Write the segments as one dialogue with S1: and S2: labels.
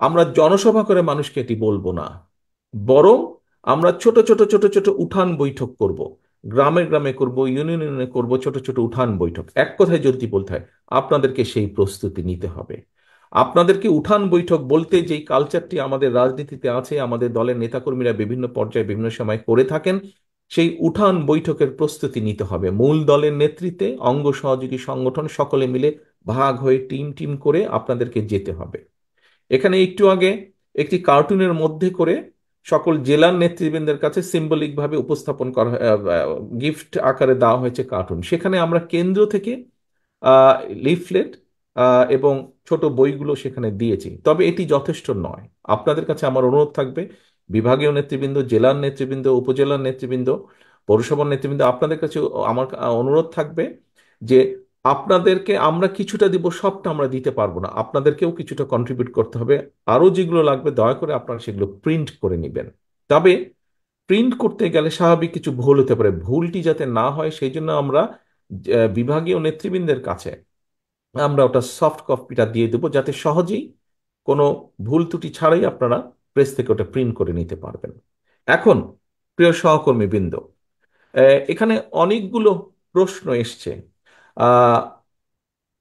S1: আমরা জনসভা করে মানুষকে এটি বলবো না, বরং আমরা ছোট ছোট ছোট ছোট উঠান বৈঠক করব। গ্রামে গ্রামে করব, ইউনিয়নে ইউনিয়নে করব, ছোট ছোট উঠান বৈঠক। এক কথায় যদি বলতে হয়, আপনাদেরকে সেই প্রস্তুতি নিতে হবে। আপনাদেরকে উঠান বৈঠক বলতে যেই কালচারটি আমাদের রাজনীতিতে আছে, আমাদের দলের নেতাকর্মীরা বিভিন্ন পর্যায়ে বিভিন্ন সময় করে থাকেন, সেই উঠান বৈঠকের প্রস্তুতি নিতে হবে। মূল দলের নেতৃত্বে অঙ্গ সহযোগী সংগঠন সকলে মিলে ভাগ হয়ে টিম টিম করে আপনাদেরকে যেতে হবে। এখানে একটু আগে একটি কার্টুনের মধ্যে করে সকল জেলার নেতৃবৃন্দের কাছে সিম্বলিক ভাবে উপস্থাপন করা, গিফট আকারে দেওয়া হয়েছে কার্টুন। সেখানে আমরা কেন্দ্র থেকে লিফলেট এবং ছোট বইগুলো সেখানে দিয়েছি, তবে এটি যথেষ্ট নয়। আপনাদের কাছে আমার অনুরোধ থাকবে, বিভাগীয় নেতৃবৃন্দ, জেলার নেতৃবৃন্দ, উপজেলার নেতৃবৃন্দ, পৌরসভার নেতৃবৃন্দ, আপনাদের কাছে আমার অনুরোধ থাকবে যে আপনাদেরকে আমরা কিছুটা দিব, সবটা আমরা দিতে পারবো না, আপনাদেরকেও কিছুটা কন্ট্রিবিউট করতে হবে। আরো যেগুলো লাগবে দয়া করে আপনারা সেগুলো প্রিন্ট করে নেবেন। তবে প্রিন্ট করতে গেলে স্বাভাবিক কিছু ভুল হতে পারে, ভুলটি যাতে না হয় সেই জন্য আমরা বিভাগীয় নেতৃবৃন্দের কাছে আমরা ওটা সফট কপিটা দিয়ে দেবো, যাতে সহজেই কোনো ভুল ত্রুটি ছাড়াই আপনারা প্রেস থেকে ওটা প্রিন্ট করে নিতে পারবেন। এখন প্রিয় সহকর্মী বৃন্দ, এখানে অনেকগুলো প্রশ্ন এসছে।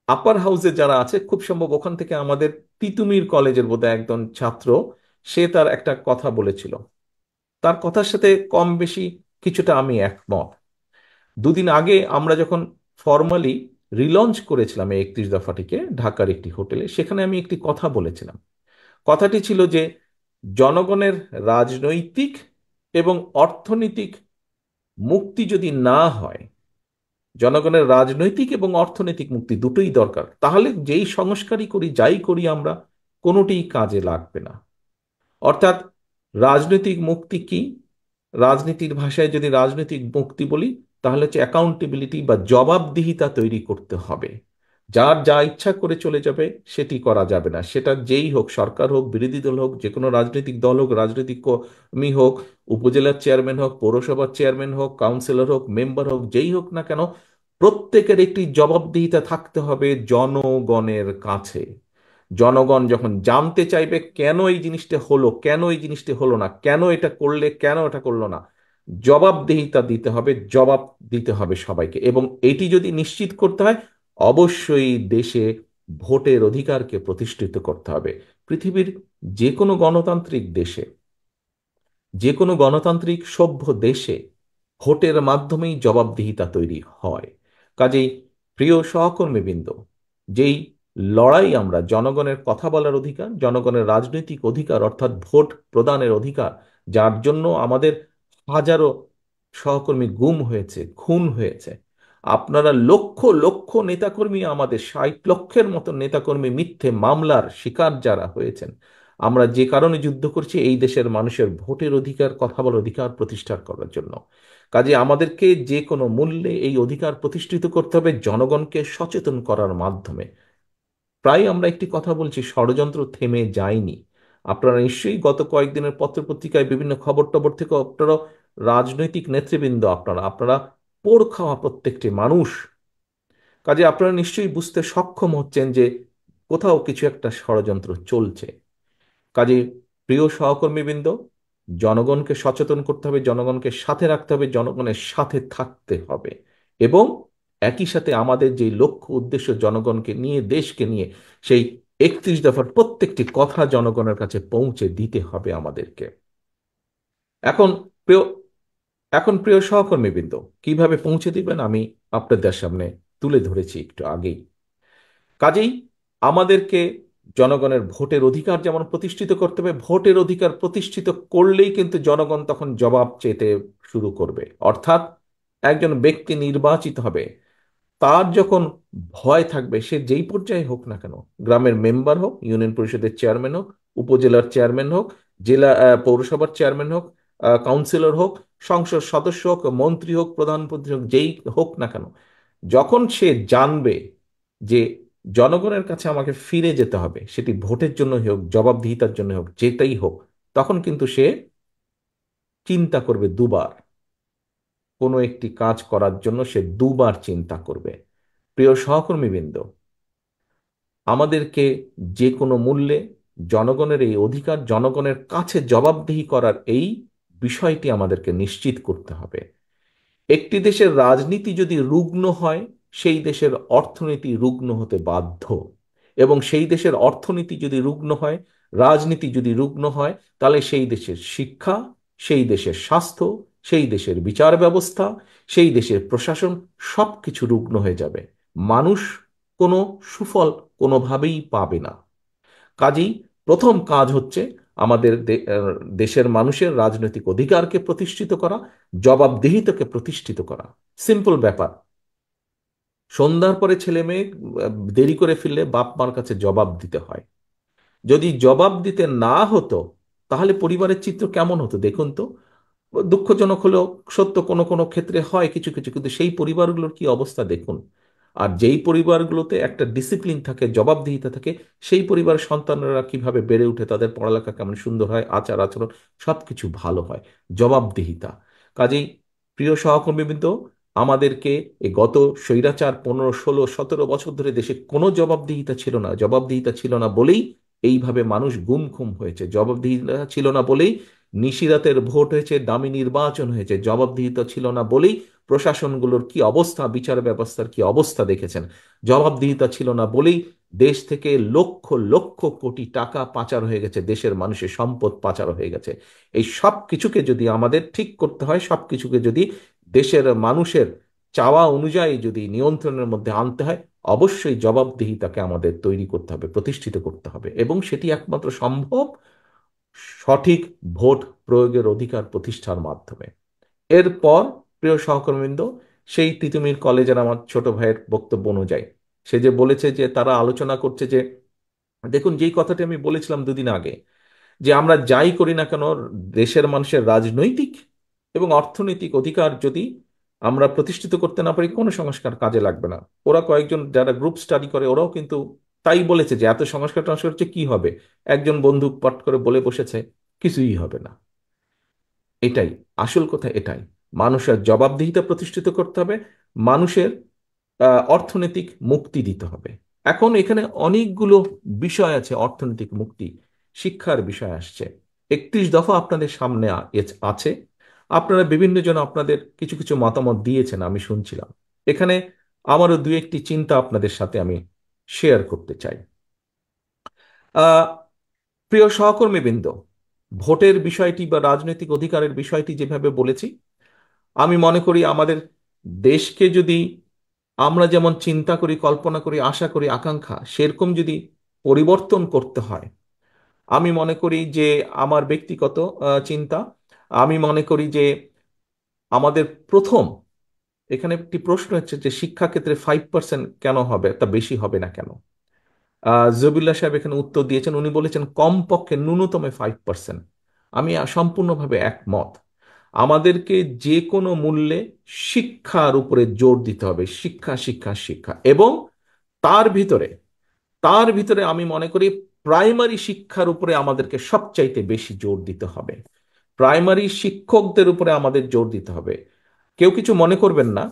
S1: আপার হাউসে যারা আছে, খুব সম্ভব ওখান থেকে আমাদের তিতুমির কলেজের বোধহয় একজন ছাত্র, সে তার একটা কথা বলেছিল। তার কথার সাথে কম বেশি কিছুটা আমি একমত। দুদিন আগে আমরা যখন ফর্মালি রিলঞ্চ করেছিলাম এই 31 দফাটিকে ঢাকার একটি হোটেলে, সেখানে আমি একটি কথা বলেছিলাম। কথাটি ছিল যে জনগণের রাজনৈতিক এবং অর্থনৈতিক মুক্তি যদি না হয়, জনগণের রাজনৈতিক এবং অর্থনৈতিক মুক্তি দুটোই দরকার, তাহলে যেই সংস্কারই করি যাই করি আমরা, কোনোটিই কাজে লাগবে না। অর্থাৎ রাজনৈতিক মুক্তি কি? রাজনীতির ভাষায় যদি রাজনৈতিক মুক্তি বলি, তাহলে হচ্ছে অ্যাকাউন্টেবিলিটি বা জবাবদিহিতা তৈরি করতে হবে। যার যা ইচ্ছা করে চলে যাবে সেটি করা যাবে না, সেটা যেই হোক, সরকার হোক, বিরোধী দল হোক, যে কোনো রাজনৈতিক দল হোক, রাজনৈতিক কর্মী হোক, উপজেলার চেয়ারম্যান হোক, পৌরসভার চেয়ারম্যান হোক, কাউন্সিলর হোক, মেম্বার হোক, যেই হোক না কেন, প্রত্যেকের একটি জবাবদিহিতা থাকতে হবে জনগণের কাছে। জনগণ যখন জানতে চাইবে কেন এই জিনিসটা হলো, কেন এই জিনিসটা হলো না, কেন এটা করলে, কেন এটা করলো না, জবাবদিহিতা দিতে হবে, জবাব দিতে হবে সবাইকে। এবং এটি যদি নিশ্চিত করতে হয়, অবশ্যই দেশে ভোটের অধিকারকে প্রতিষ্ঠিত করতে হবে। পৃথিবীর যে কোনো গণতান্ত্রিক দেশে, যে কোনো গণতান্ত্রিক সভ্য দেশে ভোটের মাধ্যমেই জবাবদিহিতা তৈরি হয়। কাজেই প্রিয় সহকর্মীবৃন্দ, যেই লড়াই আমরা জনগণের কথা বলার অধিকার, জনগণের রাজনৈতিক অধিকার অর্থাৎ ভোট প্রদানের অধিকার, যার জন্য আমাদের হাজারো সহকর্মী গুম হয়েছে, খুন হয়েছে, আপনারা লক্ষ লক্ষ নেতাকর্মী, আমাদের 60 লক্ষের মতো নেতাকর্মী মিথ্যে মামলার শিকার যারা হয়েছেন, আমরা যে কারণে যুদ্ধ করছি এই দেশের মানুষের ভোটের অধিকার, কথা বলার অধিকার প্রতিষ্ঠা করার জন্য। কাজে আমাদেরকে যে কোনো মূল্যে এই অধিকার প্রতিষ্ঠিত করতে হবে জনগণকে সচেতন করার মাধ্যমে। প্রায় আমরা একটি কথা বলছি, ষড়যন্ত্র থেমে যায়নি। আপনারা নিশ্চয়ই গত কয়েকদিনের পত্রপত্রিকায় বিভিন্ন খবর টবর থেকে আপনারা, রাজনৈতিক নেতৃবৃন্দ, আপনারা আপনারা পোড় খাওয়া প্রত্যেকটি মানুষ, কাজে আপনারা নিশ্চয়ই বুঝতে সক্ষম হচ্ছেন যে কোথাও কিছু একটা ষড়যন্ত্র চলছে। কাজে প্রিয় সহকর্মীবৃন্দ, জনগণকে সচেতন করতে হবে, জনগণকে সাথে রাখতে হবে, জনগণের সাথে থাকতে হবে। এবং একই সাথে আমাদের যে লক্ষ্য উদ্দেশ্য জনগণকে নিয়ে, দেশকে নিয়ে, সেই 31 দফার প্রত্যেকটি কথা জনগণের কাছে পৌঁছে দিতে হবে আমাদেরকে। এখন প্রিয় এখন প্রিয় সহকর্মীবৃন্দ, কিভাবে পৌঁছে দিবেন আমি আপনাদের সামনে তুলে ধরেছি একটু আগেই। কাজেই আমাদেরকে জনগণের ভোটের অধিকার যেমন প্রতিষ্ঠিত করতে হবে, ভোটের অধিকার প্রতিষ্ঠিত করলেই কিন্তু জনগণ তখন জবাব চেতে শুরু করবে। অর্থাৎ একজন ব্যক্তি নির্বাচিত হবে, তার যখন ভয় থাকবে, সে যেই পর্যায়ে হোক না কেন, গ্রামের মেম্বার হোক, ইউনিয়ন পরিষদের চেয়ারম্যান হোক, উপজেলার চেয়ারম্যান হোক, জেলা পৌরসভার চেয়ারম্যান হোক, কাউন্সিলর হোক, সংসদ সদস্য হোক, মন্ত্রী হোক, প্রধানমন্ত্রী হোক, যেই হোক না কেন, যখন সে জানবে যে জনগণের কাছে আমাকে ফিরে যেতে হবে, সেটি ভোটের জন্য হোক, জবাবদিহিতার জন্য হোক, যেটাই হোক, তখন কিন্তু সে চিন্তা করবে দুবার। কোনো একটি কাজ করার জন্য সে দুবার চিন্তা করবে। প্রিয় সহকর্মীবৃন্দ, আমাদেরকে যে কোনো মূল্যে জনগণের এই অধিকার, জনগণের কাছে জবাবদিহি করার এই বিষয়টি আমাদেরকে নিশ্চিত করতে হবে। একটি দেশের রাজনীতি যদি রুগ্ন হয়, সেই দেশের অর্থনীতি রুগ্ন হতে বাধ্য। এবং সেই দেশের অর্থনীতি যদি রুগ্ন হয়, রাজনীতি যদি রুগ্ন হয়, তাহলে সেই দেশের শিক্ষা, সেই দেশের স্বাস্থ্য, সেই দেশের বিচার ব্যবস্থা, সেই দেশের প্রশাসন সবকিছু রুগ্ন হয়ে যাবে। মানুষ কোনো সুফল কোনোভাবেই পাবে না। কাজেই প্রথম কাজ হচ্ছে আমাদের দেশের মানুষের রাজনৈতিক অধিকারকে প্রতিষ্ঠিত করা, জবাবদিহিতাকে প্রতিষ্ঠিত করা। সিম্পল ব্যাপার। সন্ধ্যার পরে ছেলে মেয়ে দেরি করে ফিরলে বাপ মার কাছে জবাব দিতে হয়। যদি জবাব দিতে না হতো, তাহলে পরিবারের চিত্র কেমন হতো দেখুন তো। দুঃখজনক হলেও সত্য, কোনো কোনো ক্ষেত্রে হয় কিছু কিছু, কিন্তু সেই পরিবারগুলোর কি অবস্থা দেখুন। আর যেই পরিবারগুলোতে একটা ডিসিপ্লিন থাকে, জবাবদিহিতা থাকে, সেই পরিবারের সন্তানরা কিভাবে বেড়ে উঠে, তাদের পড়ালেখা কেমন সুন্দর হয়, আচার আচরণ সবকিছু ভালো হয়। জবাবদিহিতা। কাজেই প্রিয় সহকর্মীবৃন্দ, আমাদেরকে এই গত স্বৈরাচার 15, 16, 17 বছর ধরে দেশে কোনো জবাবদিহিতা ছিল না। জবাবদিহিতা ছিল না বলেই এইভাবে মানুষ গুম খুম হয়েছে। জবাবদিহিতা ছিল না বলেই নিশিরাতের ভোট হয়েছে, দামি নির্বাচন হয়েছে। জবাবদিহিতা ছিল না বলেই প্রশাসনগুলোর কি অবস্থা, বিচার ব্যবস্থার কি অবস্থা দেখেছেন। জবাবদিহিতা ছিল না বলেই দেশ থেকে লক্ষ লক্ষ কোটি টাকা পাচার হয়ে গেছে, দেশের মানুষের সম্পদ পাচার হয়ে গেছে। এই সব কিছুকে যদি আমাদের ঠিক করতে হয়, সব কিছুকে যদি দেশের মানুষের চাওয়া অনুযায়ী যদি নিয়ন্ত্রণের মধ্যে আনতে হয়, অবশ্যই জবাবদিহিতাকে আমাদের তৈরি করতে হবে, প্রতিষ্ঠিত করতে হবে। এবং সেটি একমাত্র সম্ভব সঠিক ভোট প্রয়োগের অধিকার প্রতিষ্ঠার মাধ্যমে। এরপর প্রিয় সহকর্মীবৃন্দ, সেই তিতুমির কলেজের আমার ছোট ভাইয়ের বক্তব্য অনুযায়ী সে যে বলেছে যে তারা আলোচনা করছে যে, দেখুন যেই কথাটি আমি বলেছিলাম দুদিন আগে, যে আমরা যাই করি না কেন, দেশের মানুষের রাজনৈতিক এবং অর্থনৈতিক অধিকার যদি আমরা প্রতিষ্ঠিত করতে না পারি, কোনো সংস্কার কাজে লাগবে না। ওরা কয়েকজন যারা গ্রুপ স্টাডি করে, ওরাও কিন্তু তাই বলেছে যে এত সংস্কার টংস্কার হচ্ছে কি হবে। একজন বন্ধু পট করে বলে বসেছে, কিছুই হবে না। এটাই আসল কথা, এটাই। মানুষের জবাবদিহিতা প্রতিষ্ঠিত করতে হবে, মানুষের অর্থনৈতিক মুক্তি দিতে হবে। এখন এখানে অনেকগুলো বিষয় আছে। অর্থনৈতিক মুক্তি, শিক্ষার বিষয় আসছে। 31 দফা আপনাদের সামনে আছে। আপনারা বিভিন্ন জন আপনাদের কিছু কিছু মতামত দিয়েছেন, আমি শুনছিলাম। এখানে আমারও দু একটি চিন্তা আপনাদের সাথে আমি শেয়ার করতে চাই। আহ প্রিয় সহকর্মীবৃন্দ, ভোটের বিষয়টি বা রাজনৈতিক অধিকারের বিষয়টি যেভাবে বলেছি, আমি মনে করি আমাদের দেশকে যদি আমরা যেমন চিন্তা করি, কল্পনা করি, আশা করি, আকাঙ্ক্ষা সেরকম যদি পরিবর্তন করতে হয়, আমি মনে করি যে আমার ব্যক্তিগত চিন্তা, আমি মনে করি যে আমাদের প্রথম এখানে একটি প্রশ্ন হচ্ছে যে শিক্ষাক্ষেত্রে 5% কেন হবে, তা বেশি হবে না কেন? জবিল্লা সাহেব এখানে উত্তর দিয়েছেন। উনি বলেছেন কমপক্ষে ন্যূনতম 5%। আমি সম্পূর্ণভাবে একমত। আমাদেরকে যে কোনো মূল্যে শিক্ষার উপরে জোর দিতে হবে। শিক্ষা, শিক্ষা, শিক্ষা। এবং তার ভিতরে তার ভিতরে আমি মনে করি প্রাইমারি শিক্ষার উপরে আমাদেরকে সবচাইতে বেশি জোর দিতে হবে। প্রাইমারি শিক্ষকদের উপরে আমাদের জোর দিতে হবে। কেউ কিছু মনে করবেন না,